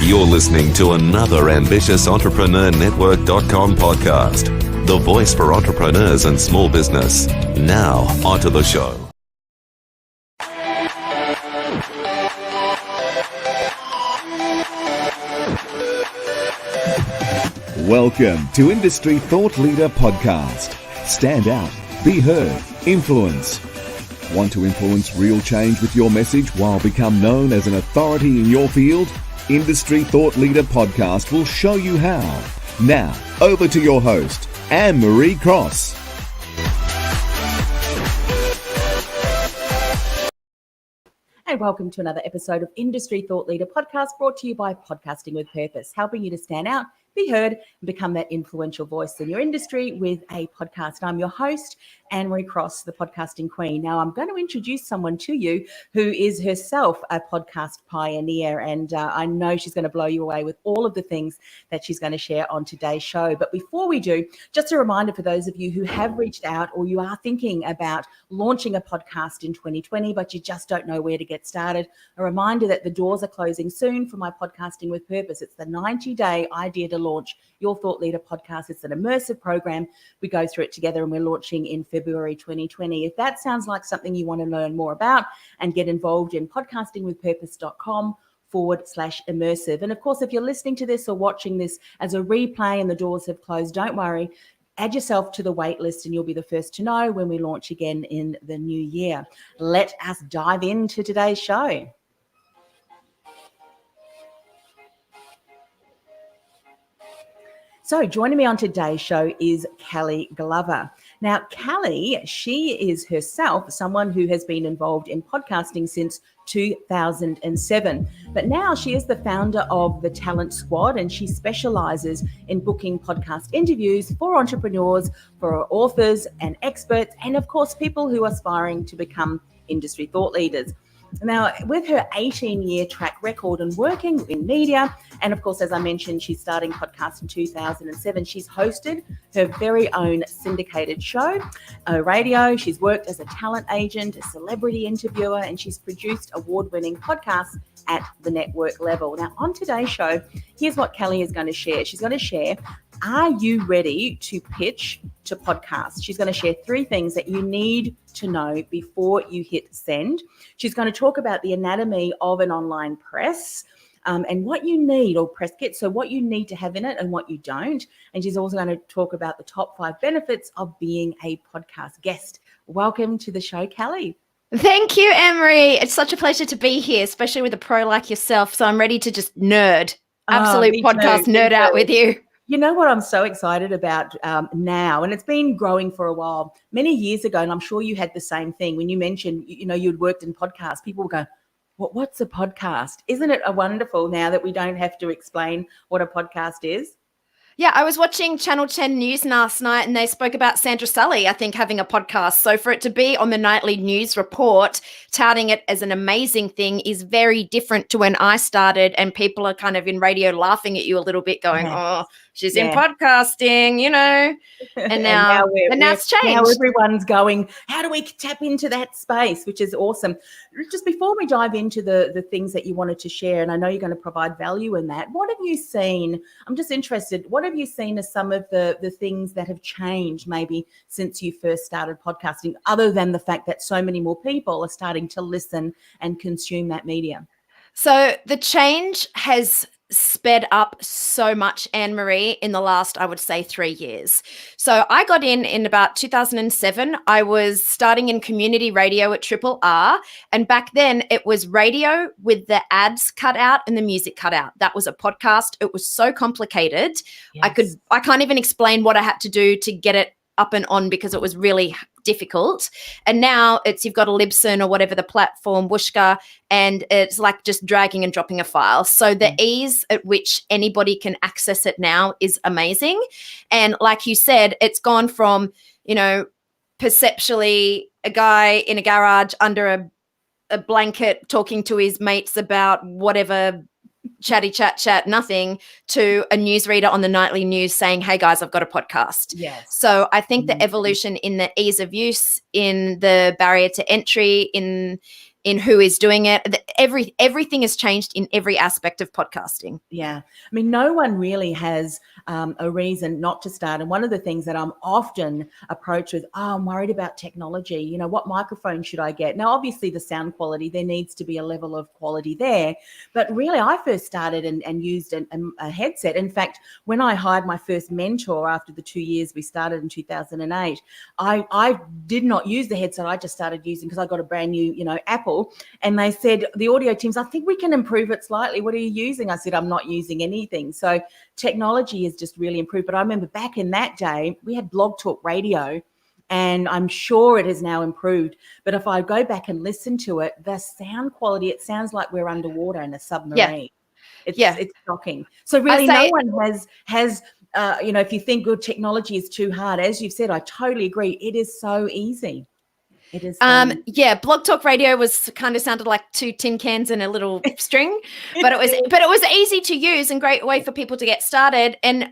You're listening to another ambitious entrepreneurnetwork.com podcast, the voice for entrepreneurs and small business. Now, onto the show. Welcome to Industry Thought Leader Podcast. Stand out, be heard, influence. Want to influence real change with your message while become known as an authority in your field? Industry Thought Leader Podcast will show you how. Now, over to your host, Anne-Marie Cross. And welcome to another episode of Industry Thought Leader Podcast, brought to you by Podcasting with Purpose, helping you to stand out, be heard, and become that influential voice in your industry with a podcast. I'm your host, Anne-Marie Cross, the podcasting queen. Now, I'm going to introduce someone to you who is herself a podcast pioneer, and I know she's going to blow you away with all of the things that she's going to share on today's show. But before we do, just a reminder for those of you who have reached out or you are thinking about launching a podcast in 2020, but you just don't know where to get started, a reminder that the doors are closing soon for my Podcasting with Purpose. It's the 90-day idea to launch your Thought Leader podcast. It's an immersive program. We go through it together and we're launching in February 2020. If that sounds like something you want to learn more about and get involved in, podcastingwithpurpose.com/immersive. And of course, if you're listening to this or watching this as a replay and the doors have closed, don't worry. Add yourself to the wait list and you'll be the first to know when we launch again in the new year. Let us dive into today's show. So joining me on today's show is Kelly Glover. Now, Kelly, she is herself someone who has been involved in podcasting since 2007. But now she is the founder of the Talent Squad, and she specializes in booking podcast interviews for entrepreneurs, for authors and experts, and of course, people who are aspiring to become industry thought leaders. Now, with her 18-year track record and working in media, and of course, as I mentioned, she's starting podcasts in 2007. She's hosted her very own syndicated show, radio. She's worked as a talent agent, a celebrity interviewer, and she's produced award-winning podcasts at the network level. Now, on today's show, here's what Kelly is going to share. She's going to share, are you ready to pitch to podcasts? She's going to share 3 things that you need to know before you hit send. She's going to talk about the anatomy of an online press, and what you need, or press kit, so what you need to have in it and what you don't. And she's also going to talk about the top 5 benefits of being a podcast guest. Welcome to the show, Kelly. Thank you, Anne-Marie. It's such a pleasure to be here, especially with a pro like yourself. So I'm ready to just absolute podcast nerd out with you. You know what I'm so excited about now, and it's been growing for a while, many years ago, and I'm sure you had the same thing when you mentioned, you'd worked in podcasts. People would go, what's a podcast? Isn't it wonderful now that we don't have to explain what a podcast is? Yeah, I was watching Channel 10 News last night and they spoke about Sandra Sully, I think, having a podcast. So for it to be on the nightly news report, touting it as an amazing thing is very different to when I started, and people are kind of in radio laughing at you a little bit going, she's in podcasting, and now it's changed. Now everyone's going, how do we tap into that space, which is awesome. Just before we dive into the things that you wanted to share, and I know you're going to provide value in that, what have you seen? I'm just interested, what have you seen as some of the things that have changed maybe since you first started podcasting, other than the fact that so many more people are starting to listen and consume that media? So the change has sped up so much, Anne-Marie, in the last, I would say, 3 years. So I got in about 2007. I was starting in community radio at Triple R. And back then it was radio with the ads cut out and the music cut out. That was a podcast. It was so complicated. Yes. I can't even explain what I had to do to get it up and on because it was really difficult. And now you've got a Libsyn or whatever the platform, Whooshka, and it's like just dragging and dropping a file. So the ease at which anybody can access it now is amazing. And like you said, it's gone from, perceptually a guy in a garage under a blanket talking to his mates about whatever chatty chat, nothing, to a newsreader on the nightly news saying, hey guys, I've got a podcast. Yes. So I think the evolution in the ease of use, in the barrier to entry, in in who is doing it. Everything has changed in every aspect of podcasting. Yeah. I mean, no one really has a reason not to start. And one of the things that I'm often approached with, I'm worried about technology. You know, what microphone should I get? Now, obviously, the sound quality, there needs to be a level of quality there. But really, I first started and used a headset. In fact, when I hired my first mentor after the 2 years we started in 2008, I did not use the headset. I just started using, because I got a brand new, Apple. And they said, the audio teams, I think we can improve it slightly. What are you using? I said, I'm not using anything. So technology has just really improved. But I remember back in that day, we had Blog Talk Radio, and I'm sure it has now improved. But if I go back and listen to it, the sound quality, it sounds like we're underwater in a submarine. It's shocking. So really, no one has if you think good technology is too hard, as you've said, I totally agree. It is so easy. It is. Blog Talk Radio was kind of sounded like two tin cans and a little string, but it was easy to use and great way for people to get started. And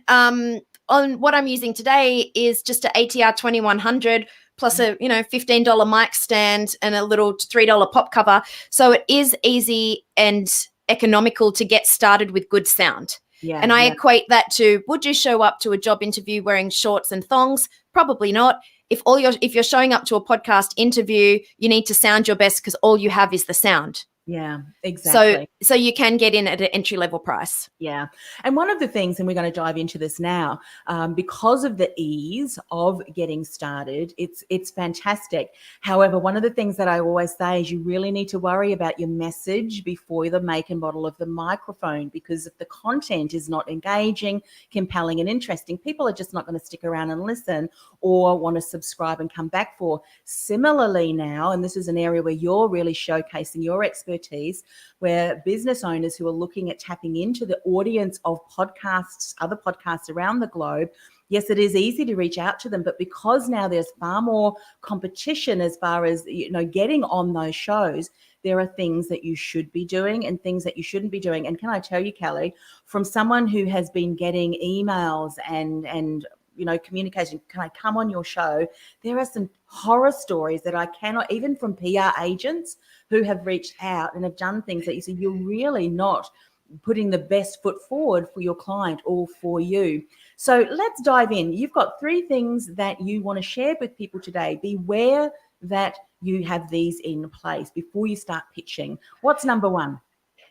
on what I'm using today is just an ATR 2100 plus a $15 mic stand and a little $3 pop cover. So it is easy and economical to get started with good sound. Yeah, and I equate that to, would you show up to a job interview wearing shorts and thongs? Probably not. If you're showing up to a podcast interview, you need to sound your best because all you have is the sound. Yeah, exactly. So you can get in at an entry-level price. Yeah. And one of the things, and we're going to dive into this now, because of the ease of getting started, it's fantastic. However, one of the things that I always say is you really need to worry about your message before the make and model of the microphone, because if the content is not engaging, compelling and interesting, people are just not going to stick around and listen or want to subscribe and come back for. Similarly now, and this is an area where you're really showcasing your expertise, where business owners who are looking at tapping into the audience of podcasts, other podcasts around the globe, yes, it is easy to reach out to them, but because now there's far more competition as far as, getting on those shows, there are things that you should be doing and things that you shouldn't be doing. And can I tell you, Kelly, from someone who has been getting emails and communication, can I come on your show? There are some horror stories that I cannot, even from PR agents who have reached out and have done things that you say, you're really not putting the best foot forward for your client or for you. So let's dive in. You've got 3 things that you want to share with people today. Beware that you have these in place before you start pitching. What's number 1?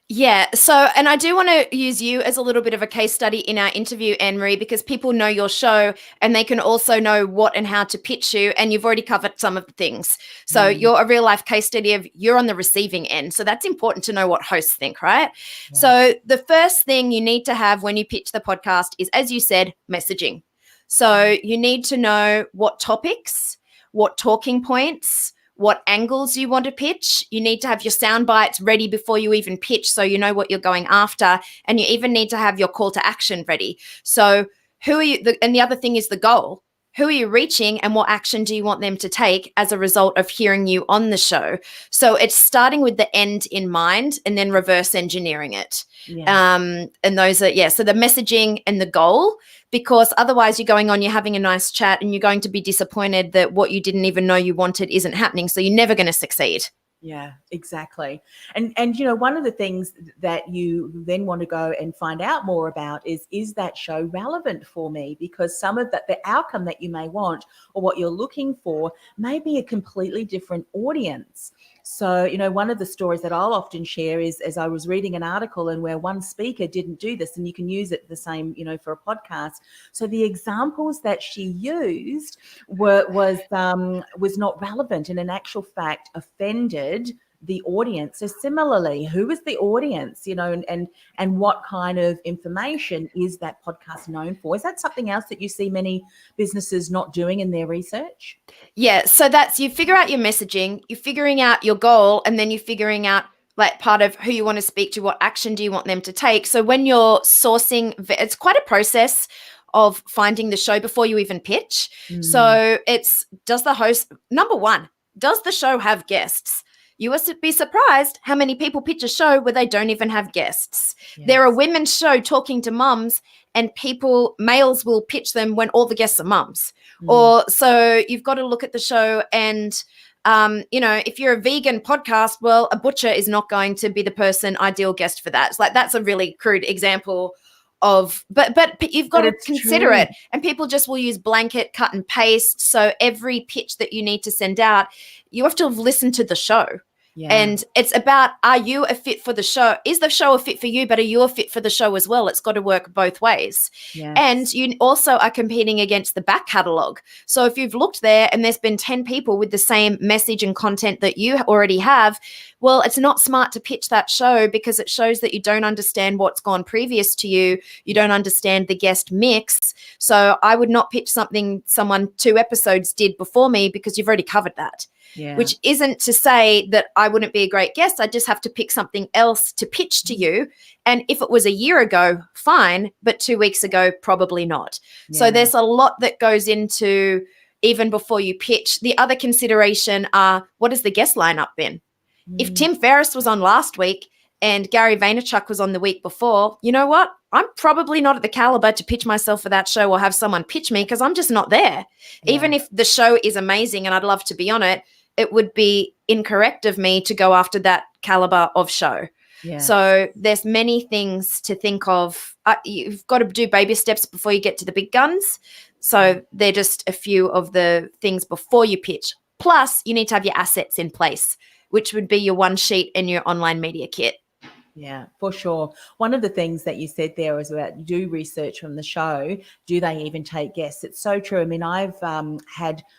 Yeah. So, and I do want to use you as a little bit of a case study in our interview, Anne-Marie, because people know your show and they can also know what and how to pitch you. And you've already covered some of the things. So you're a real life case study of you're on the receiving end. So that's important to know what hosts think, right? Yeah. So the first thing you need to have when you pitch the podcast is, as you said, messaging. So you need to know what topics, what talking points, what angles you want to pitch. You need to have your sound bites ready before you even pitch, so you know what you're going after. And you even need to have your call to action ready. So who are you? And the other thing is the goal. Who are you reaching and what action do you want them to take as a result of hearing you on the show? So it's starting with the end in mind and then reverse engineering it. Yeah. And those are, so the messaging and the goal, because otherwise you're going on, you're having a nice chat and you're going to be disappointed that what you didn't even know you wanted isn't happening. So you're never going to succeed. Yeah, exactly. And one of the things that you then want to go and find out more about is that show relevant for me? Because some of the outcome that you may want or what you're looking for may be a completely different audience. So, one of the stories that I'll often share is, as I was reading an article and where one speaker didn't do this, and you can use it the same, for a podcast. So the examples that she used was not relevant and in actual fact offended the audience. So similarly, who is the audience, and what kind of information is that podcast known for? Is that something else that you see many businesses not doing in their research? Yeah. So that's, you figure out your messaging, you're figuring out your goal, and then you're figuring out like part of who you want to speak to, what action do you want them to take. So when you're sourcing, it's quite a process of finding the show before you even pitch. So it's, number 1, does the show have guests? You will be surprised how many people pitch a show where they don't even have guests. Yes. There are women's show talking to mums, and males will pitch them when all the guests are mums. Or so you've got to look at the show and if you're a vegan podcast, well, a butcher is not going to be the ideal guest for that. It's like, that's a really crude example of, but you've got to consider it. And people just will use blanket cut and paste. So every pitch that you need to send out, you have to have listened to the show. Yeah. And it's about, are you a fit for the show? Is the show a fit for you, but are you a fit for the show as well? It's got to work both ways. Yes. And you also are competing against the back catalogue. So if you've looked there and there's been 10 people with the same message and content that you already have, well, it's not smart to pitch that show, because it shows that you don't understand what's gone previous to you. You don't understand the guest mix. So I would not pitch something someone 2 episodes did before me, because you've already covered that. Yeah. Which isn't to say that I wouldn't be a great guest. I just have to pick something else to pitch to you. And if it was a year ago, fine. But 2 weeks ago, probably not. Yeah. So there's a lot that goes into even before you pitch. The other consideration are, what has the guest lineup been? If Tim Ferriss was on last week and Gary Vaynerchuk was on the week before, you know what? I'm probably not at the caliber to pitch myself for that show or have someone pitch me, because I'm just not there. Yeah. Even if the show is amazing and I'd love to be on it, it would be incorrect of me to go after that caliber of show. Yeah. So there's many things to think of. You've got to do baby steps before you get to the big guns. So they're just a few of the things before you pitch. Plus, you need to have your assets in place, which would be your one sheet and your online media kit. Yeah, for sure. One of the things that you said there was about do research from the show. Do they even take guests? It's so true. I mean,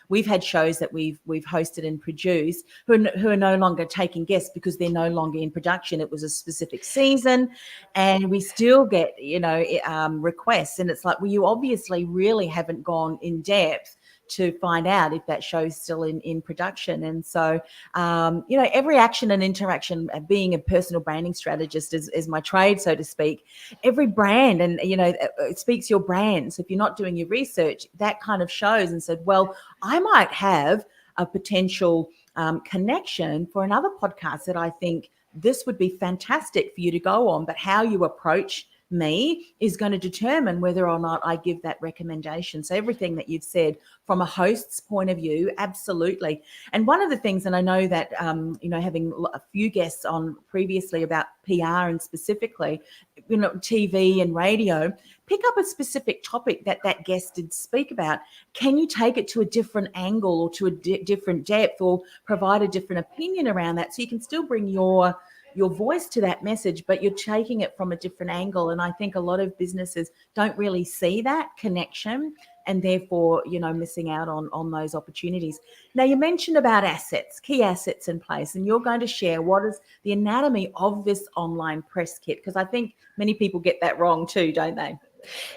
we've had shows that we've hosted and produced who are no longer taking guests because they're no longer in production. It was a specific season, and we still get requests, and it's like, well, you obviously really haven't gone in depth to find out if that show's still in production. And so, every action and interaction, being a personal branding strategist is my trade, so to speak, every brand, and, it speaks your brand. So if you're not doing your research, that kind of shows and said, well, I might have a potential connection for another podcast that I think this would be fantastic for you to go on, but how you approach me is going to determine whether or not I give that recommendation. So everything that you've said from a host's point of view, absolutely. And one of the things, and I know that, having a few guests on previously about PR and specifically, TV and radio, pick up a specific topic that guest did speak about. Can you take it to a different angle or to a different depth, or provide a different opinion around that, so you can still bring your voice to that message, but you're taking it from a different angle? And I think a lot of businesses don't really see that connection, and therefore, missing out on those opportunities. Now, you mentioned about assets, key assets in place, and you're going to share what is the anatomy of this online press kit, because I think many people get that wrong too, don't they?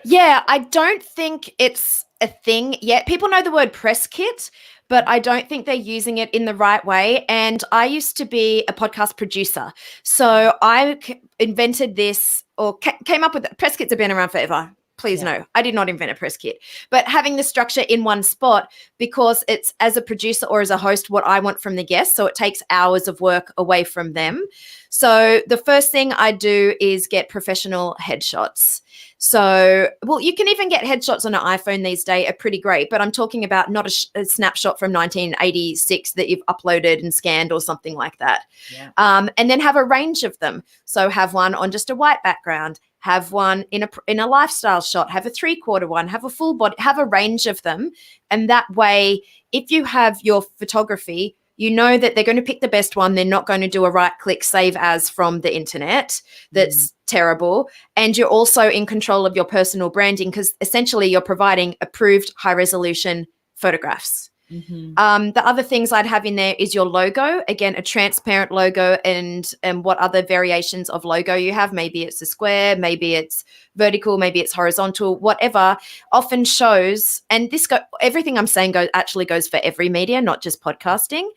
Yeah, I don't think it's a thing yet. People know the word press kit, but I don't think they're using it in the right way. And I used to be a podcast producer. So I invented this, or came up with it. Press kits have been around forever. Please no, I did not invent a press kit. But having the structure in one spot, because it's, as a producer or as a host, what I want from the guests. So it takes hours of work away from them. So the first thing I do is get professional headshots. So, well, you can even get headshots on an iPhone these days, are pretty great, but I'm talking about not a snapshot from 1986 that you've uploaded and scanned or something like that. Yeah. And then have a range of them. So have one on just a white background, have one in a lifestyle shot, have a 3/4 one, have a full body, have a range of them. And that way, if you have your photography, you know that they're going to pick the best one. They're not going to do a right-click save as from the internet. That's terrible. And you're also in control of your personal branding, because essentially you're providing approved high-resolution photographs. Mm-hmm. The other things I'd have in there is your logo. Again, a transparent logo, and what other variations of logo you have. Maybe it's a square, maybe it's vertical, maybe it's horizontal, whatever. Often shows, and everything I'm saying actually goes for every media, not just podcasting.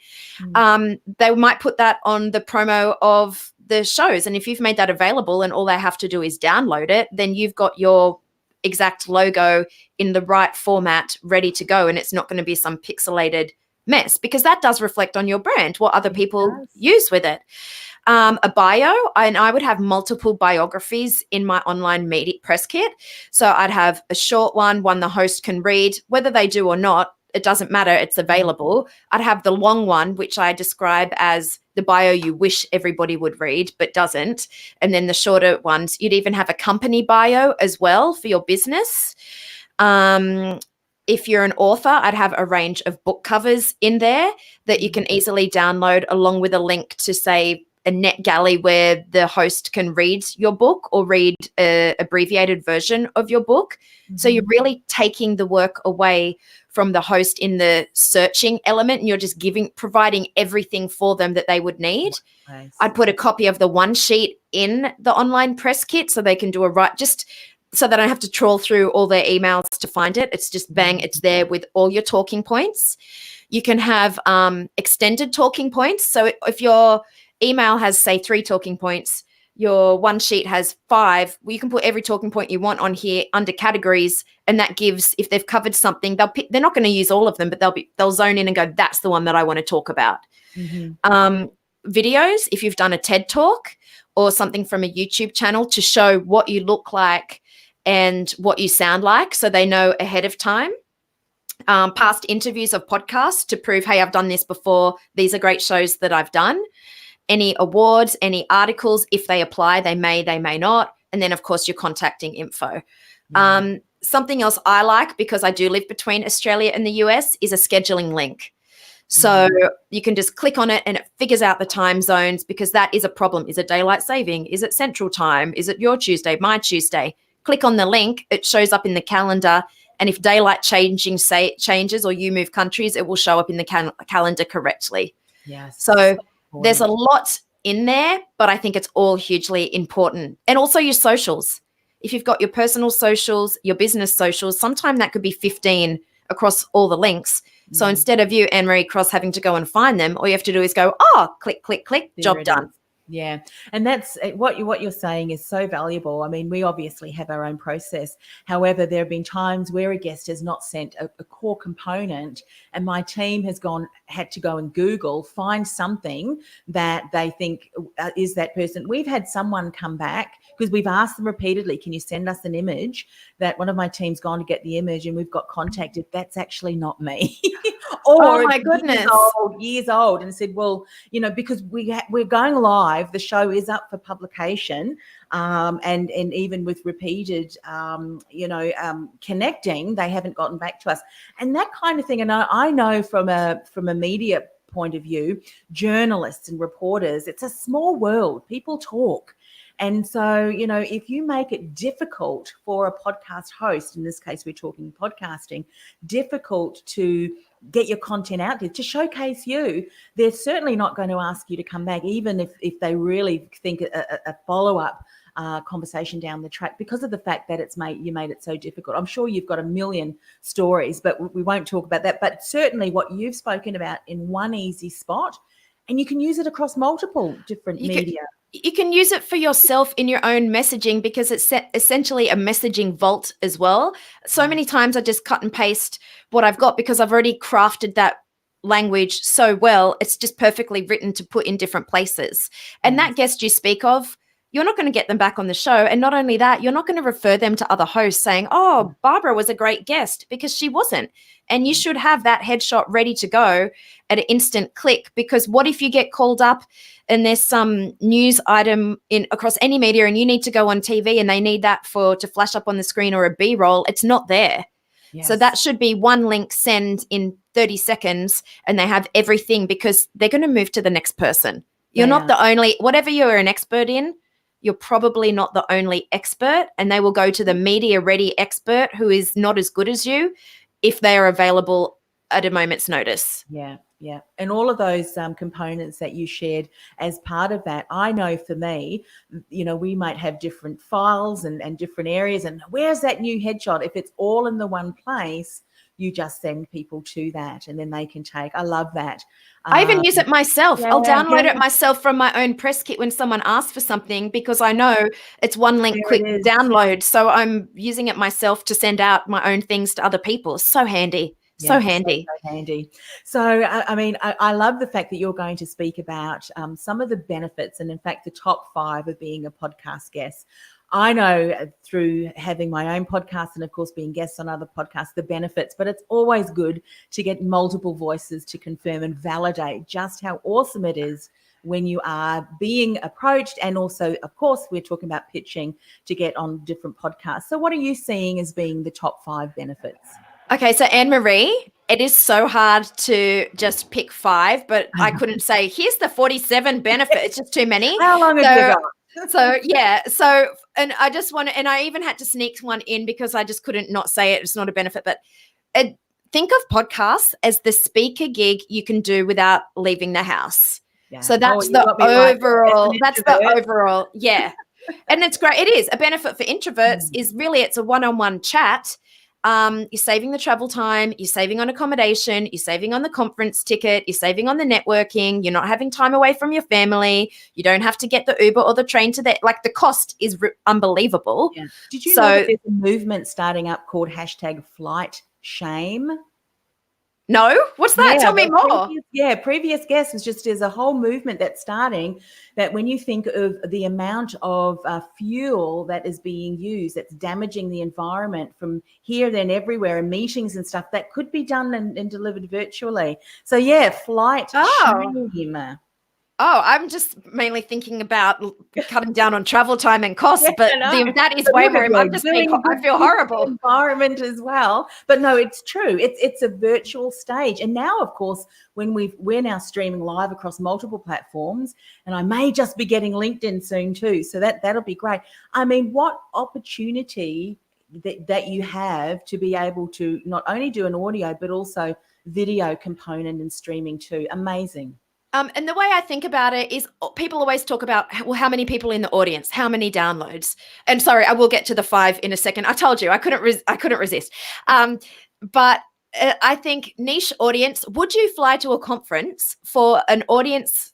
They might put that on the promo of the shows, and if you've made that available and all they have to do is download it, then you've got your exact logo in the right format ready to go, and it's not going to be some pixelated mess, because that does reflect on your brand, what other people use with it. A bio, and I would have multiple biographies in my online media press kit. So I'd have a short one the host can read. Whether they do or not, it doesn't matter, it's available. I'd have the long one, which I describe as the bio you wish everybody would read but doesn't. And then the shorter ones, you'd even have a company bio as well for your business. If you're an author, I'd have a range of book covers in there that you can easily download, along with a link to, say, a NetGalley where the host can read your book or read an abbreviated version of your book. So you're really taking the work away from the host in the searching element, and you're just providing everything for them that they would need. Nice. I'd put a copy of the one sheet in the online press kit so they can do just so they don't have to trawl through all their emails to find it. It's just bang, it's there with all your talking points. You can have extended talking points. So if your email has, say, 3 talking points, your one sheet has 5, well, you can put every talking point you want on here under categories, and that gives, if they've covered something, they're not going to use all of them, but they'll zone in and go, that's the one that I want to talk about. Videos, if you've done a TED Talk or something from a YouTube channel, to show what you look like and what you sound like, so they know ahead of time. Past interviews of podcasts to prove, hey, I've done this before. These are great shows that I've done. Any awards, any articles, if they apply, they may not. And then, of course, your contacting info. Something else I like, because I do live between Australia and the US, is a scheduling link. So you can just click on it and it figures out the time zones, because that is a problem. Is it daylight saving? Is it central time? Is it your Tuesday, my Tuesday? Click on the link, it shows up in the calendar. And if daylight changes or you move countries, it will show up in the calendar correctly. Yes. So there's a lot in there, but I think it's all hugely important. And also your socials. If you've got your personal socials, your business socials, sometimes that could be 15 across all the links. So instead of you, Anne-Marie Cross, having to go and find them, all you have to do is go, click, click, click, job done. Yeah. And that's what you're saying is so valuable. I mean, we obviously have our own process. However, there have been times where a guest has not sent a core component, and my team has had to go and Google, find something that they think is that person. We've had someone come back because we've asked them repeatedly, can you send us an image? That one of my team's gone to get the image and we've got contacted. That's actually not me. Or oh my goodness, years old, and said, well, because we're going live. The show is up for publication, and even with repeated, connecting, they haven't gotten back to us, and that kind of thing. And I know from a media point of view, journalists and reporters, it's a small world. People talk. And so, if you make it difficult for a podcast host, in this case, we're talking podcasting, difficult to get your content out there, to showcase you, they're certainly not going to ask you to come back, even if they really think a follow-up conversation down the track, because of the fact that you made it so difficult. I'm sure you've got a million stories, but we won't talk about that. But certainly what you've spoken about in one easy spot, and you can use it across multiple different media. You can use it for yourself in your own messaging, because it's essentially a messaging vault as well. So many times I just cut and paste what I've got, because I've already crafted that language so well. It's just perfectly written to put in different places. And that guest you speak of, you're not going to get them back on the show. And not only that, you're not going to refer them to other hosts saying, oh, Barbara was a great guest, because she wasn't. And you should have that headshot ready to go at an instant click, because what if you get called up and there's some news item across any media and you need to go on TV and they need that to flash up on the screen, or a B-roll, it's not there. Yes. So that should be one link, send in 30 seconds, and they have everything, because they're going to move to the next person. You're not the only, whatever you're an expert in, you're probably not the only expert, and they will go to the media ready expert who is not as good as you if they are available at a moment's notice. Yeah. Yeah. And all of those components that you shared as part of that, I know for me, we might have different files and different areas. And where's that new headshot? If it's all in the one place, you just send people to that and then they can take. I love that. I even use it myself. I'll download it myself from my own press kit when someone asks for something, because I know it's one link, quick download. So I'm using it myself to send out my own things to other people. So handy. So handy. So handy. So, I mean, I love the fact that you're going to speak about some of the benefits, and in fact, the top 5 of being a podcast guest. I know through having my own podcast and, of course, being guests on other podcasts, the benefits, but it's always good to get multiple voices to confirm and validate just how awesome it is when you are being approached. And also, of course, we're talking about pitching to get on different podcasts. So what are you seeing as being the top 5 benefits? Okay, so Anne-Marie, it is so hard to just pick 5, but I couldn't say, here's the 47 benefits. It's just too many. How long have you got? And I just want to, and I even had to sneak one in because I just couldn't not say it. It's not a benefit, but think of podcasts as the speaker gig you can do without leaving the house. Yeah. So that's the overall, yeah. And it's great. It is a benefit for introverts is really, it's a one-on-one chat. You're saving the travel time, you're saving on accommodation, you're saving on the conference ticket, you're saving on the networking, you're not having time away from your family, you don't have to get the Uber or the train to the cost is unbelievable. Yeah. Did you know that there's a movement starting up called #FlightShame? No, what's that? Tell me more. Previous guests is just there's a whole movement that's starting that when you think of the amount of fuel that is being used, that's damaging the environment from here, then everywhere, and meetings and stuff that could be done and delivered virtually. So flight shame. Oh, I'm just mainly thinking about cutting down on travel time and costs, but that is way more. I feel horrible. Environment as well, but no, it's true. It's a virtual stage, and now, of course, when we're now streaming live across multiple platforms, and I may just be getting LinkedIn soon too. So that'll be great. I mean, what opportunity that you have to be able to not only do an audio but also video component and streaming too. Amazing. And the way I think about it is people always talk about, well, how many people in the audience, how many downloads? And sorry, I will get to the 5 in a second. I told you I couldn't resist. But I think niche audience, would you fly to a conference for an audience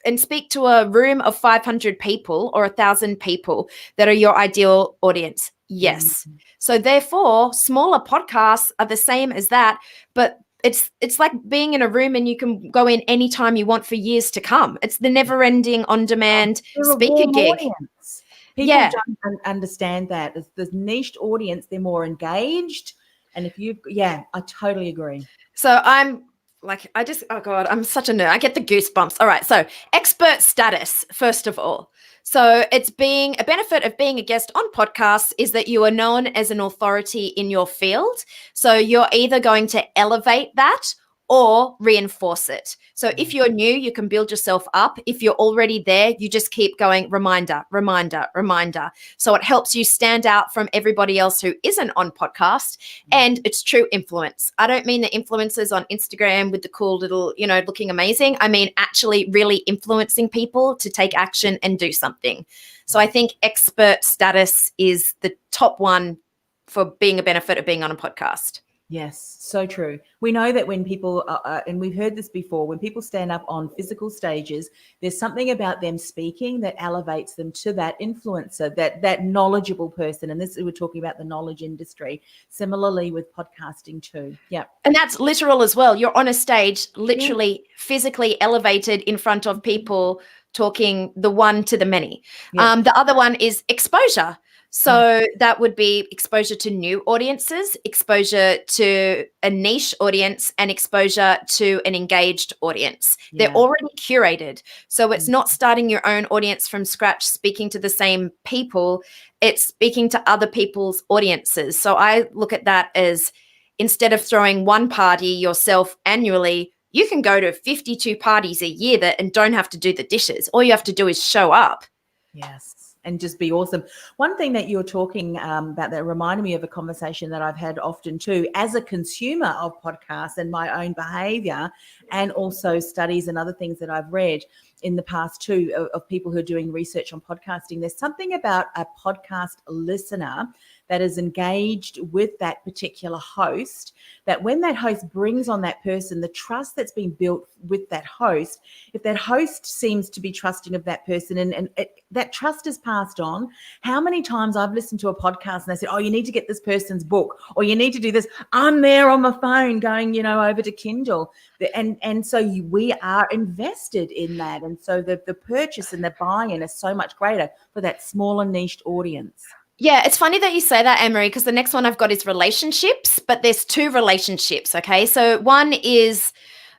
and speak to a room of 500 people or 1,000 people that are your ideal audience? Yes. Mm-hmm. So therefore, smaller podcasts are the same as that, but it's like being in a room and you can go in anytime you want for years to come. It's the never-ending on-demand speaker gig. Audience. People don't understand that. As the niched audience, they're more engaged. And if I totally agree. So I'm like, oh God, I'm such a nerd. I get the goosebumps. All right. So expert status, first of all. So it's being a benefit of being a guest on podcasts is that you are known as an authority in your field. So you're either going to elevate that or reinforce it. So if you're new, you can build yourself up. If you're already there, you just keep going reminder, reminder, reminder. So it helps you stand out from everybody else who isn't on podcast, and it's true influence. I don't mean the influencers on Instagram with the cool little, looking amazing. I mean actually really influencing people to take action and do something. So I think expert status is the top one for being a benefit of being on a podcast. Yes, so true. We know that when people, and we've heard this before, when people stand up on physical stages, there's something about them speaking that elevates them to that influencer, that knowledgeable person. And this, we're talking about the knowledge industry. Similarly with podcasting too. Yeah. And that's literal as well. You're on a stage, literally physically elevated in front of people talking the one to the many. Yeah. The other one is exposure. So that would be exposure to new audiences, exposure to a niche audience, and exposure to an engaged audience. Yeah. They're already curated. So it's not starting your own audience from scratch, speaking to the same people. It's speaking to other people's audiences. So I look at that as, instead of throwing one party yourself annually, you can go to 52 parties a year and don't have to do the dishes. All you have to do is show up. Yes. And just be awesome. One thing that you're talking about that reminded me of a conversation that I've had often too, as a consumer of podcasts and my own behavior, and also studies and other things that I've read in the past too of people who are doing research on podcasting. There's something about a podcast listener that is engaged with that particular host, that when that host brings on that person, the trust that's been built with that host, if that host seems to be trusting of that person and that trust is passed on. How many times I've listened to a podcast and they said, oh, you need to get this person's book, or you need to do this. I'm there on my phone going, over to Kindle. And so we are invested in that. And so the purchase and the buy-in is so much greater for that smaller niched audience. Yeah, it's funny that you say that, Anne-Marie, because the next one I've got is relationships, but there's two relationships, okay? So one is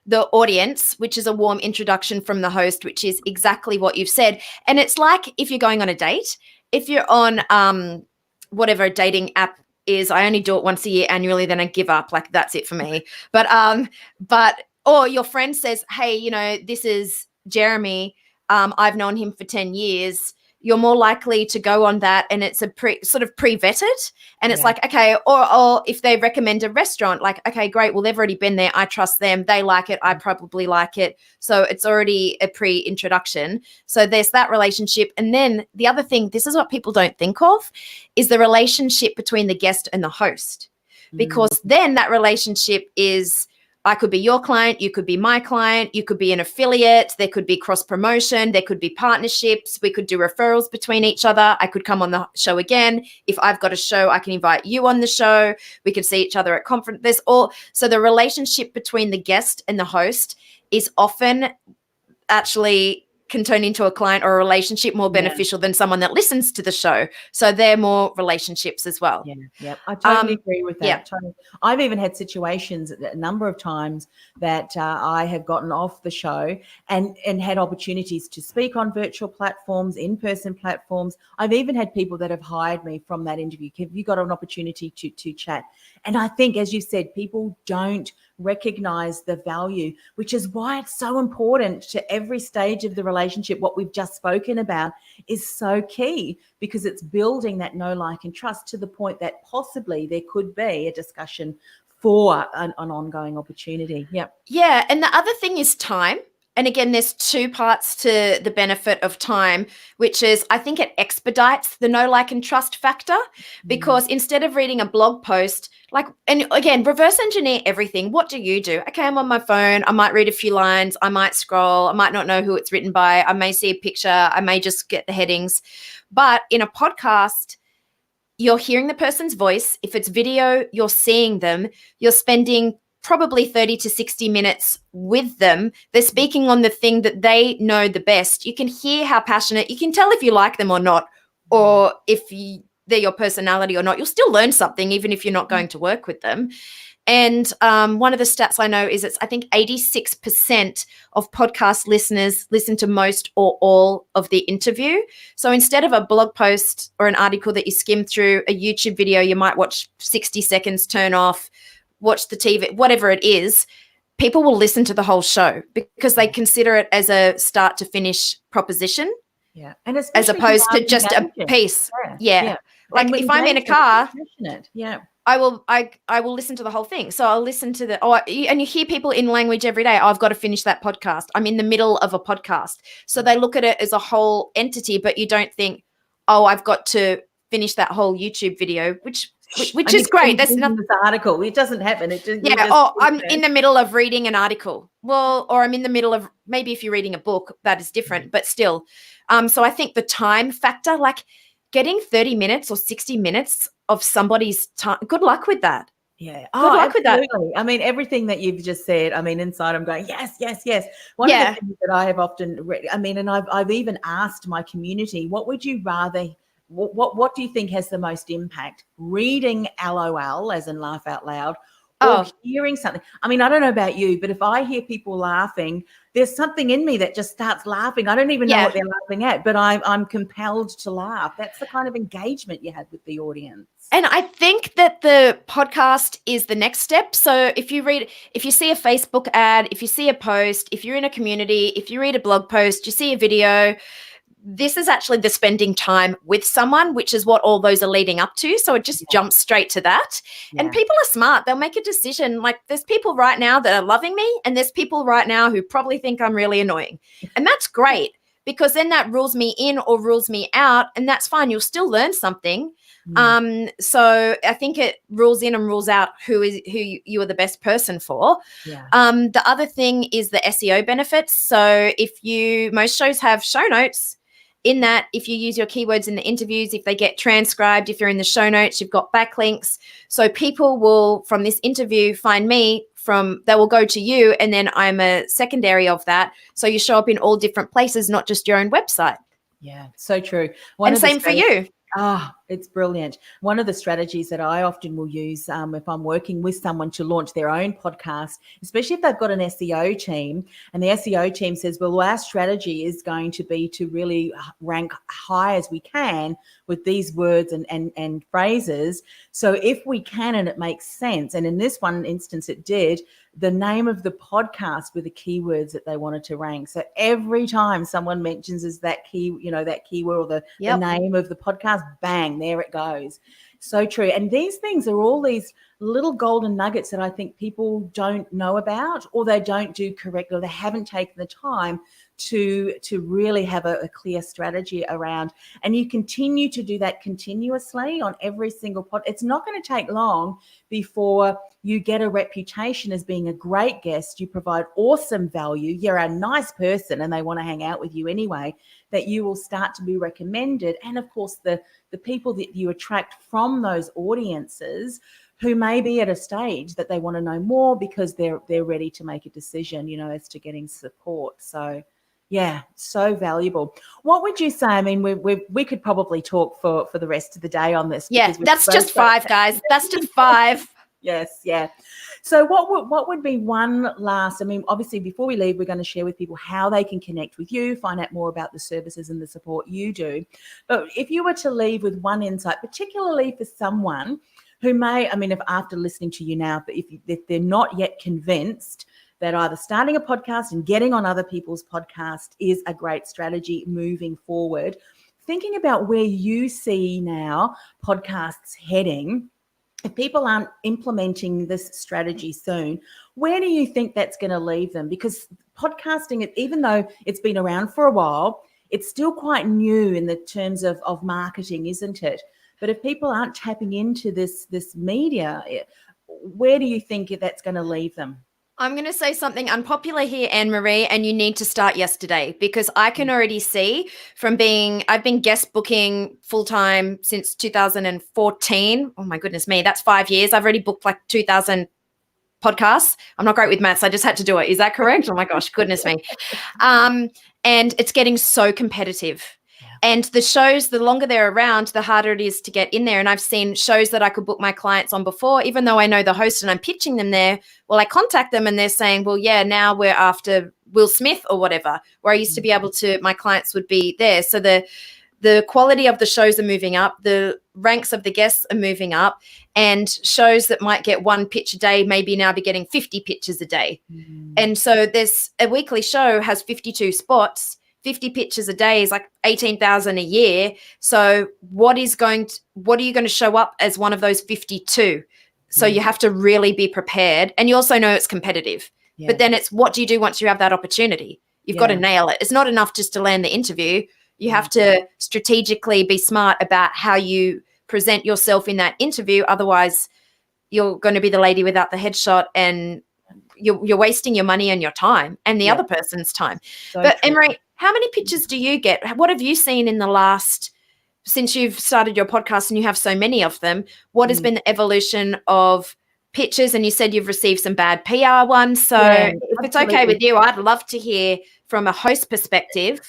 the audience, which is a warm introduction from the host, which is exactly what you've said. And it's like if you're going on a date, if you're on whatever a dating app is, I only do it once a year annually, then I give up. Like, that's it for me. But or your friend says, hey, you know, this is Jeremy. I've known him for 10 years. You're more likely to go on that, and it's a pre-vetted, and it's like, okay, or if they recommend a restaurant, like, okay, great, well, they've already been there, I trust them, they like it, I probably like it, so it's already a pre-introduction. So there's that relationship. And then the other thing, this is what people don't think of, is the relationship between the guest and the host, because then that relationship is, I could be your client, you could be my client, you could be an affiliate, there could be cross promotion, there could be partnerships, we could do referrals between each other. I could come on the show again. If I've got a show, I can invite you on the show. We could see each other at conference. So the relationship between the guest and the host is often actually can turn into a client or a relationship more beneficial than someone that listens to the show. So they're more relationships as well. Yeah. I totally agree with that. Yeah. Totally. I've even had situations a number of times that I have gotten off the show and had opportunities to speak on virtual platforms, in-person platforms. I've even had people that have hired me from that interview. Have you got an opportunity to chat? And I think, as you said, people don't recognize the value, which is why it's so important to every stage of the relationship. What we've just spoken about is so key, because it's building that know, like, and trust to the point that possibly there could be a discussion for an ongoing opportunity. Yeah. And the other thing is time. And again, there's two parts to the benefit of time, which is, I think it expedites the know, like, and trust factor, because instead of reading a blog post, like, and again, reverse engineer everything. What do you do? Okay, I'm on my phone. I might read a few lines. I might scroll. I might not know who it's written by. I may see a picture. I may just get the headings. But in a podcast, you're hearing the person's voice. If it's video, you're seeing them. You're spending probably 30 to 60 minutes with them. They're speaking on the thing that they know the best. You can hear how passionate, you can tell if you like them or not, or if they're your personality or not. You'll still learn something, even if you're not going to work with them. And one of the stats I know is I think 86% of podcast listeners listen to most or all of the interview. So instead of a blog post or an article that you skim through, a YouTube video, you might watch 60 seconds, turn off, watch the TV, whatever it is, people will listen to the whole show because they consider it as a start to finish proposition. Yeah. And as opposed to just a piece. Yeah. Like if I'm in a car, I will listen to the whole thing. So I'll listen to and you hear people in language every day. Oh, I've got to finish that podcast. I'm in the middle of a podcast. So they look at it as a whole entity, but you don't think, oh, I've got to finish that whole YouTube video, which is great. That's not this article. It doesn't happen. It just, I'm in the middle of reading an article. Well, or I'm in the middle of, maybe if you're reading a book, that is different, but still. So I think the time factor, like getting 30 minutes or 60 minutes of somebody's time, good luck with that. Yeah. Good luck with that. I mean, everything that you've just said, I mean, inside I'm going, yes. One of the things that I have often read, I mean, and I've even asked my community, what would you rather, what do you think has the most impact? Reading LOL, as in laugh out loud, or hearing something? I mean, I don't know about you, but if I hear people laughing, there's something in me that just starts laughing. I don't even know what they're laughing at, but I'm compelled to laugh. That's the kind of engagement you have with the audience. And I think that the podcast is the next step. So if you see a Facebook ad, if you see a post, if you're in a community, if you read a blog post, you see a video, this is actually the spending time with someone, which is what all those are leading up to. So it just jumps straight to that. And people are smart. They'll make a decision. Like there's people right now that are loving me, and there's people right now who probably think I'm really annoying. And that's great, because then that rules me in or rules me out, and that's fine. You'll still learn something. So I think it rules in and rules out who you are the best person for. The other thing is the SEO benefits. So most shows have show notes. In that, if you use your keywords in the interviews, if they get transcribed, if you're in the show notes, you've got backlinks. So people will, from this interview, find me they will go to you, and then I'm a secondary of that. So you show up in all different places, not just your own website. Yeah, so true. And same for you. It's brilliant. One of the strategies that I often will use if I'm working with someone to launch their own podcast, especially if they've got an SEO team, and the SEO team says, well, our strategy is going to be to really rank high as we can with these words and phrases. So if we can, and it makes sense, and in this one instance it did, the name of the podcast were the keywords that they wanted to rank. So every time someone mentions as that key, that keyword or the name of the podcast, bang, there it goes. So true. And these things are all these little golden nuggets that I think people don't know about, or they don't do correctly, or they haven't taken the time to really have a clear strategy around. And you continue to do that continuously on every single pod. It's not going to take long before you get a reputation as being a great guest. You provide awesome value. You're a nice person and they want to hang out with you anyway, that you will start to be recommended. And of course, the people that you attract from those audiences who may be at a stage that they want to know more because they're ready to make a decision, as to getting support. So yeah, so valuable. What would you say? I mean, we could probably talk for the rest of the day on this. Yeah, that's just 5, guys. That's just 5. Yes, yeah. So what would be one last, I mean, obviously before we leave, we're going to share with people how they can connect with you, find out more about the services and the support you do. But if you were to leave with one insight, particularly for someone who may, I mean, if after listening to you now, but if they're not yet convinced that either starting a podcast and getting on other people's podcasts is a great strategy moving forward, thinking about where you see now podcasts heading, if people aren't implementing this strategy soon, where do you think that's going to leave them? Because podcasting, even though it's been around for a while, it's still quite new in the terms of marketing, isn't it? But if people aren't tapping into this media, where do you think that's going to leave them? I'm going to say something unpopular here, Anne-Marie, and you need to start yesterday, because I can already see I've been guest booking full-time since 2014. Oh my goodness me, that's 5 years. I've already booked like 2,000 podcasts. I'm not great with maths. I just had to do it. Is that correct? Oh my gosh, goodness me. And it's getting so competitive. And the shows, the longer they're around, the harder it is to get in there. And I've seen shows that I could book my clients on before, even though I know the host and I'm pitching them there. Well, I contact them and they're saying, well, yeah, now we're after Will Smith or whatever, where I used to be able to, my clients would be there. So the quality of the shows are moving up. The ranks of the guests are moving up, and shows that might get 1 pitch a day maybe now be getting 50 pitches a day. And so there's a weekly show has 52 spots. 50 pitches a day is like 18,000 a year. So what are you going to show up as one of those 52? So you have to really be prepared. And you also know it's competitive. Yeah. But then it's, what do you do once you have that opportunity? You've got to nail it. It's not enough just to land the interview. You have to strategically be smart about how you present yourself in that interview. Otherwise, you're going to be the lady without the headshot, and you're wasting your money and your time and the other person's time. So but Emery, how many pitches do you get? What have you seen in the last, since you've started your podcast and you have so many of them, what has been the evolution of pitches? And you said you've received some bad PR ones. So if it's okay with you, I'd love to hear from a host perspective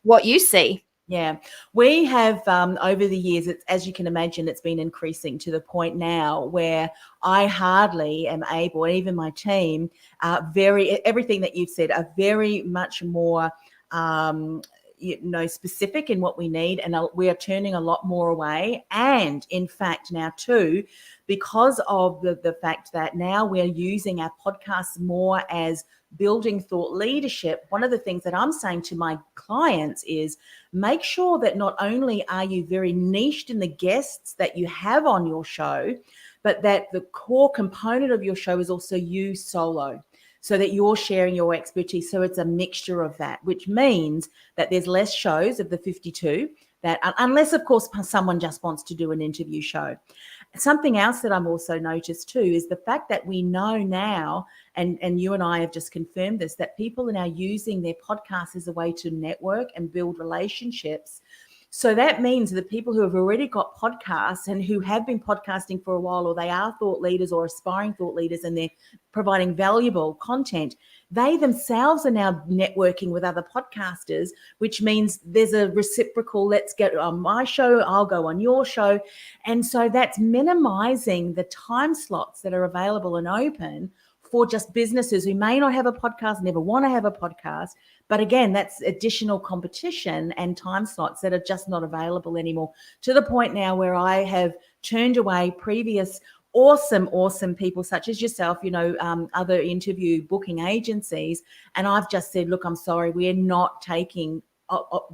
what you see. Yeah, we have over the years, as you can imagine, it's been increasing to the point now where I hardly am able, and even my team, everything that you've said are very much more specific in what we need, and we are turning a lot more away. And in fact now too, because of the fact that now we're using our podcasts more as building thought leadership, one of the things that I'm saying to my clients is make sure that not only are you very niched in the guests that you have on your show, but that the core component of your show is also you solo, so that you're sharing your expertise. So it's a mixture of that, which means that there's less shows of the 52, that unless, of course, someone just wants to do an interview show. Something else that I'm also noticed too is the fact that we know now, and you and I have just confirmed this, that people are now using their podcasts as a way to network and build relationships. So that means that people who have already got podcasts and who have been podcasting for a while, or they are thought leaders or aspiring thought leaders, and they're providing valuable content, they themselves are now networking with other podcasters, which means there's a reciprocal, let's get on my show, I'll go on your show. And so that's minimizing the time slots that are available and open for just businesses who may not have a podcast, never want to have a podcast. But again, that's additional competition and time slots that are just not available anymore, to the point now where I have turned away previous awesome people such as yourself, other interview booking agencies. And I've just said, look, I'm sorry, we're not taking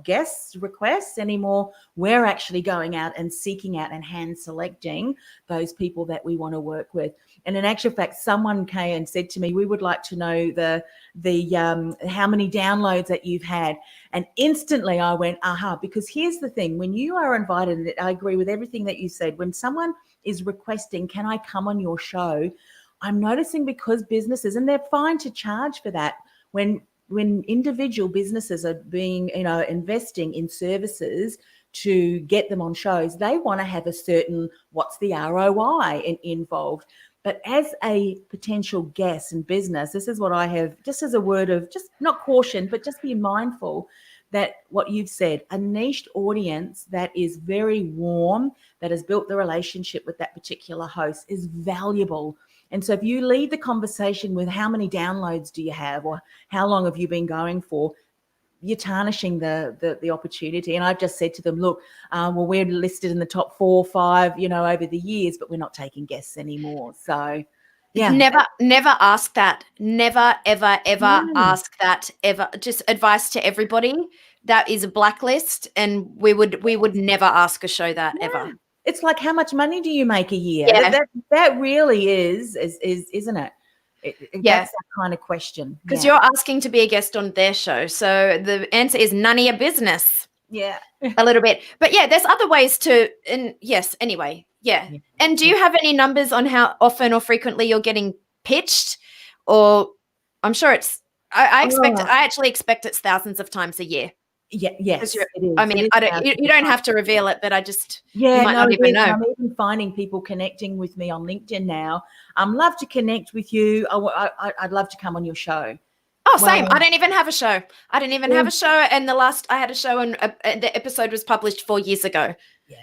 guest requests anymore. We're actually going out and seeking out and hand selecting those people that we want to work with. And in actual fact, someone came and said to me, we would like to know the how many downloads that you've had. And instantly I went, aha, because here's the thing, when you are invited, and I agree with everything that you said, when someone is requesting, can I come on your show? I'm noticing, because businesses, and they're fine to charge for that, when individual businesses are being, investing in services to get them on shows, they want to have a certain, what's the ROI involved. But as a potential guest and business, this is what I have, just as a word of, just not caution, but just be mindful that what you've said, a niched audience that is very warm, that has built the relationship with that particular host, is valuable. And so if you lead the conversation with how many downloads do you have, or how long have you been going for, you're tarnishing the opportunity. And I've just said to them, look, well, we're listed in the top 4 or 5, over the years, but we're not taking guests anymore. So, yeah. Never ask that. Never, ever ask that, ever. Just advice to everybody. That is a blacklist, and we would never ask a show that, ever. It's like, how much money do you make a year? Yeah. That really is, isn't it? That's that kind of question. Because you're asking to be a guest on their show. So the answer is none of your business. Yeah. A little bit. But yeah, there's other ways to, and yes, anyway. Yeah. And do you have any numbers on how often or frequently you're getting pitched? Or I'm sure it's, I actually expect it's thousands of times a year. Yeah, yes, it is. I mean, you don't have to reveal it, but I just, you might not even know. I'm even finding people connecting with me on LinkedIn now. Love to connect with you. I'd love to come on your show. Oh, same. I don't even have a show. I didn't even have a show. And I had a show, and the episode was published 4 years ago. Yeah.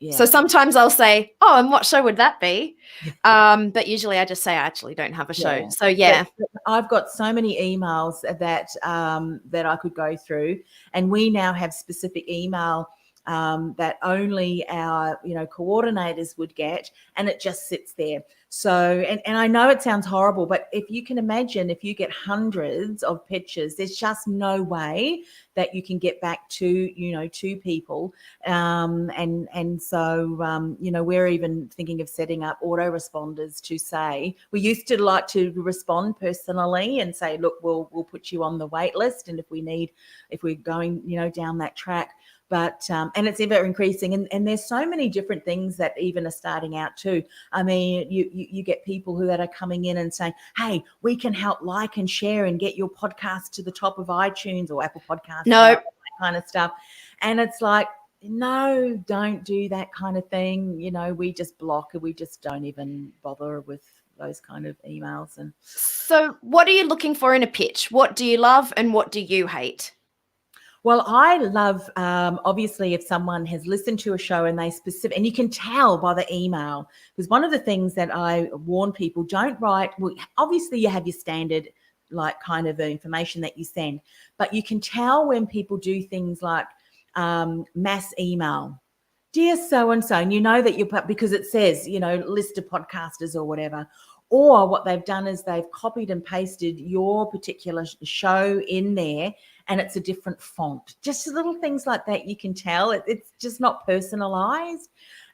Yeah. So sometimes I'll say, oh, and what show would that be? But usually I just say I actually don't have a show. Yeah. So, yeah. But I've got so many emails that I could go through, and we now have specific email that only our, coordinators would get, and it just sits there. So, and I know it sounds horrible, but if you can imagine, if you get hundreds of pitches, there's just no way that you can get back to, to people. And so, we're even thinking of setting up autoresponders to say, we used to like to respond personally and say, look, we'll put you on the wait list. And if we're going, down that track. But and it's ever increasing, and there's so many different things that even are starting out too. I mean, you get people that are coming in and saying, hey, we can help like and share and get your podcast to the top of iTunes or Apple Podcasts, that kind of stuff. And it's like, no, don't do that kind of thing. We just block, and we just don't even bother with those kind of emails. And so what are you looking for in a pitch? What do you love and what do you hate? Well, I love, obviously, if someone has listened to a show and and you can tell by the email, because one of the things that I warn people, don't write, well, obviously you have your standard, like, kind of information that you send, but you can tell when people do things like mass email, dear so-and-so, and you know that because it says, list of podcasters or whatever. Or what they've done is they've copied and pasted your particular show in there, and it's a different font. Just little things like that, you can tell. It's just not personalized.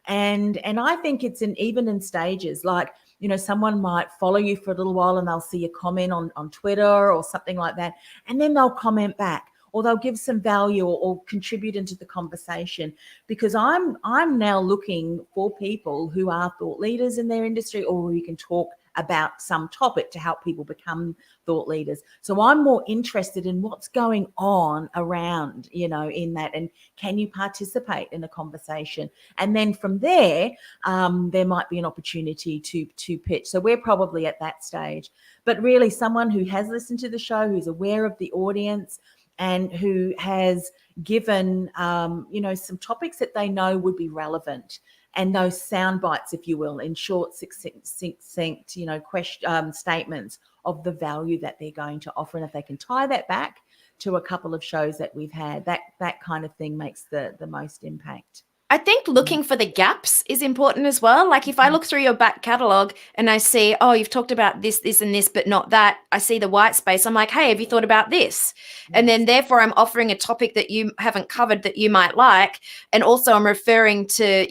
And I think it's even in stages. Like, someone might follow you for a little while and they'll see a comment on Twitter or something like that, and then they'll comment back, or they'll give some value or contribute into the conversation. Because I'm now looking for people who are thought leaders in their industry, or who can talk about some topic to help people become thought leaders. So I'm more interested in what's going on around, in that, and can you participate in a conversation? And then from there, there might be an opportunity to pitch. So we're probably at that stage. But really, someone who has listened to the show, who's aware of the audience, and who has given, some topics that they know would be relevant, and those sound bites, if you will, in short, succinct, statements of the value that they're going to offer. And if they can tie that back to a couple of shows that we've had, that kind of thing makes the most impact. I think looking for the gaps is important as well. Like if I look through your back catalogue and I see, oh, you've talked about this, this, and this, but not that, I see the white space. I'm like, hey, have you thought about this? And then therefore I'm offering a topic that you haven't covered that you might like. And also I'm referring to,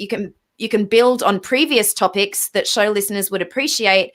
you can build on previous topics that show listeners would appreciate.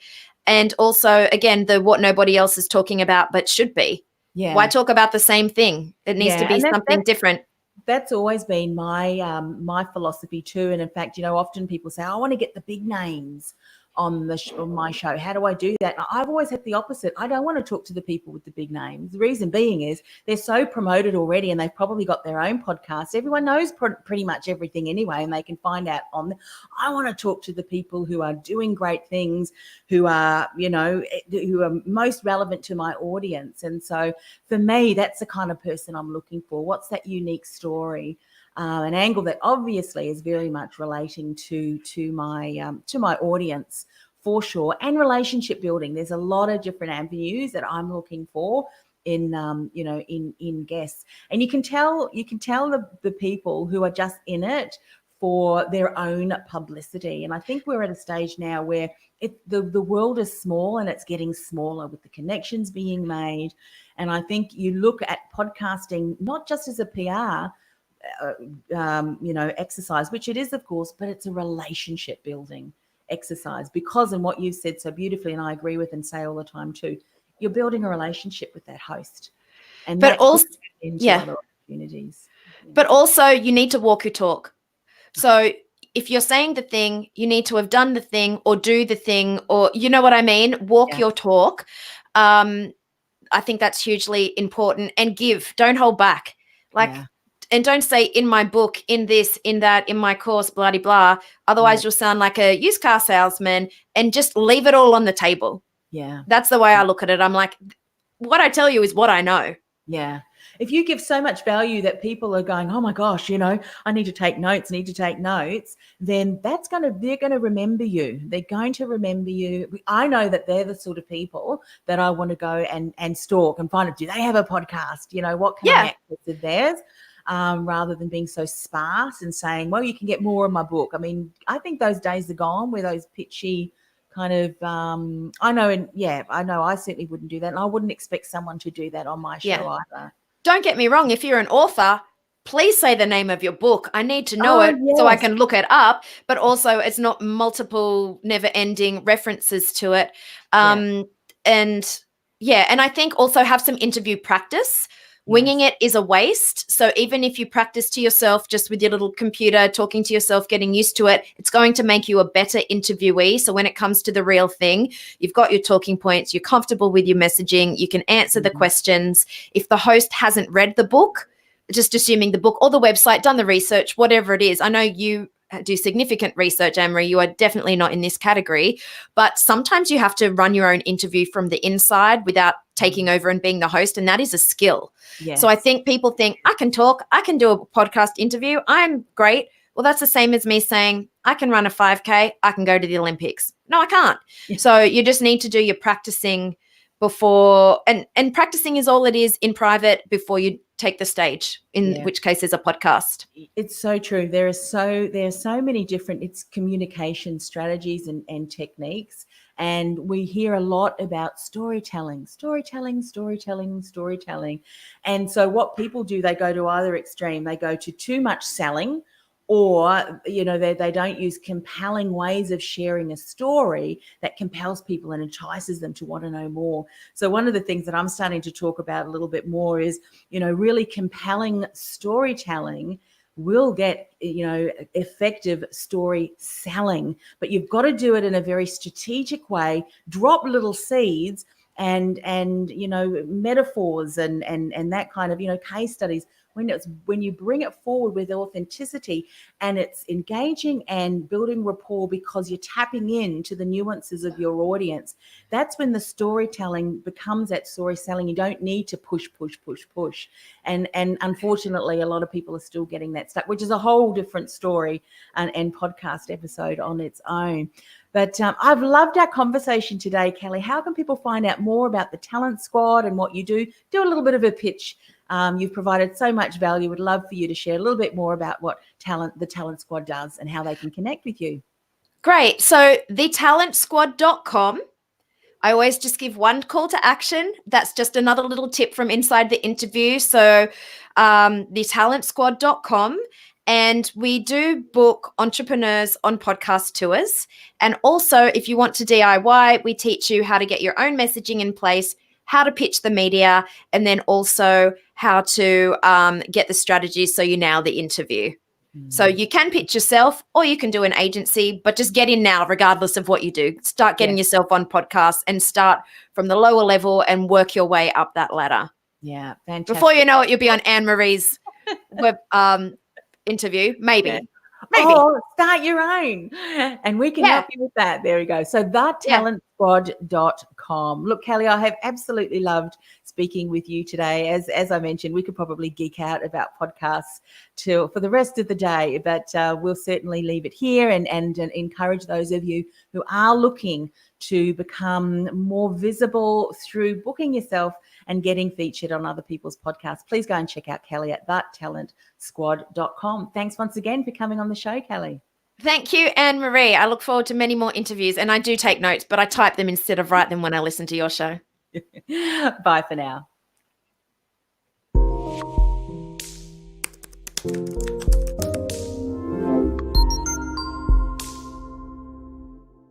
And also, again, the what nobody else is talking about but should be. Yeah. Why talk about the same thing? It needs to be something different. That's always been my my philosophy too. And in fact, often people say, I want to get the big names on my show. How do I do that? I've always had the opposite. I don't want to talk to the people with the big names. The reason being is they're so promoted already, and they've probably got their own podcast. Everyone knows pretty much everything anyway, and they can find out on. I want to talk to the people who are doing great things, who are, who are most relevant to my audience. And so for me, that's the kind of person I'm looking for. What's that unique story? An angle that obviously is very much relating to my audience, for sure, and relationship building. There's a lot of different avenues that I'm looking for in in guests, and you can tell the people who are just in it for their own publicity. And I think we're at a stage now where the world is small, and it's getting smaller with the connections being made. And I think you look at podcasting not just as a PR exercise, which it is, of course, but it's a relationship building exercise, because, and what you've said so beautifully, and I agree with and say all the time too, you're building a relationship with that host, and but also into other opportunities. But also you need to walk your talk. So if you're saying the thing, you need to have done the thing or do the thing, or you know what I mean? Walk your talk. I think that's hugely important. And don't hold back. And don't say in my book, in this, in that, in my course, blah, blah, blah. Otherwise, you'll sound like a used car salesman, and just leave it all on the table. Yeah. That's the way I look at it. I'm like, what I tell you is what I know. Yeah. If you give so much value that people are going, oh my gosh, I need to take notes, then they're going to remember you. They're going to remember you. I know that they're the sort of people that I want to go and stalk and find out, do they have a podcast? What can I access of theirs? Rather than being so sparse and saying, well, you can get more of my book. I mean, I think those days are gone where those pitchy kind of, I know I certainly wouldn't do that. And I wouldn't expect someone to do that on my show either. Don't get me wrong. If you're an author, please say the name of your book. I need to know it so I can look it up, but also it's not multiple never ending references to it. And I think also have some interview practice. Winging it is a waste. So even if you practice to yourself just with your little computer, talking to yourself, getting used to it, it's going to make you a better interviewee. So when it comes to the real thing, you've got your talking points, you're comfortable with your messaging, you can answer the questions. If the host hasn't read the book, just assuming the book or the website, done the research, whatever it is. I know you do significant research, Anne-Marie. You are definitely not in this category, but sometimes you have to run your own interview from the inside without taking over and being the host, and that is a skill. Yes. So I think people think, I can talk, I can do a podcast interview, I'm great. Well, that's the same as me saying, I can run a 5K, I can go to the Olympics. No, I can't. So you just need to do your practicing before, and practicing is all it is in private before you take the stage, in which case is a podcast. It's so true. There are so many different communication strategies and techniques. And we hear a lot about storytelling. And so what people do, they go to either extreme. They go to too much selling, or, they don't use compelling ways of sharing a story that compels people and entices them to want to know more. So one of the things that I'm starting to talk about a little bit more is, really compelling storytelling will get, effective story selling. But you've got to do it in a very strategic way, drop little seeds and metaphors and that kind of, case studies. When you bring it forward with authenticity and it's engaging and building rapport because you're tapping into the nuances of your audience, that's when the storytelling becomes that story selling. You don't need to push. And unfortunately, a lot of people are still getting that stuck, which is a whole different story and podcast episode on its own. But I've loved our conversation today, Kelly. How can people find out more about the Talent Squad and what you do? Do a little bit of a pitch. You've provided so much value. Would love for you to share a little bit more about what the Talent Squad does and how they can connect with you. Great. So thetalentsquad.com. I always just give one call to action. That's just another little tip from inside the interview. So thetalentsquad.com. And we do book entrepreneurs on podcast tours. And also, if you want to DIY, we teach you how to get your own messaging in place, how to pitch the media, and then also how to get the strategies so you nail the interview. So you can pitch yourself or you can do an agency, but just get in now regardless of what you do. Start getting yourself on podcasts and start from the lower level and work your way up that ladder. Yeah, fantastic. Before you know it, you'll be on Anne-Marie's web interview, maybe. Yeah. Maybe. Oh, start your own. And we can help you with that. There we go. So thetalentsquad.com. Look, Kelly, I have absolutely loved speaking with you today. As I mentioned, we could probably geek out about podcasts for the rest of the day, but we'll certainly leave it here and encourage those of you who are looking to become more visible through booking yourself and getting featured on other people's podcasts. Please go and check out Kelly at thetalentsquad.com. Thanks once again for coming on the show, Kelly. Thank you, Anne-Marie. I look forward to many more interviews, and I do take notes, but I type them instead of write them when I listen to your show. Bye for now.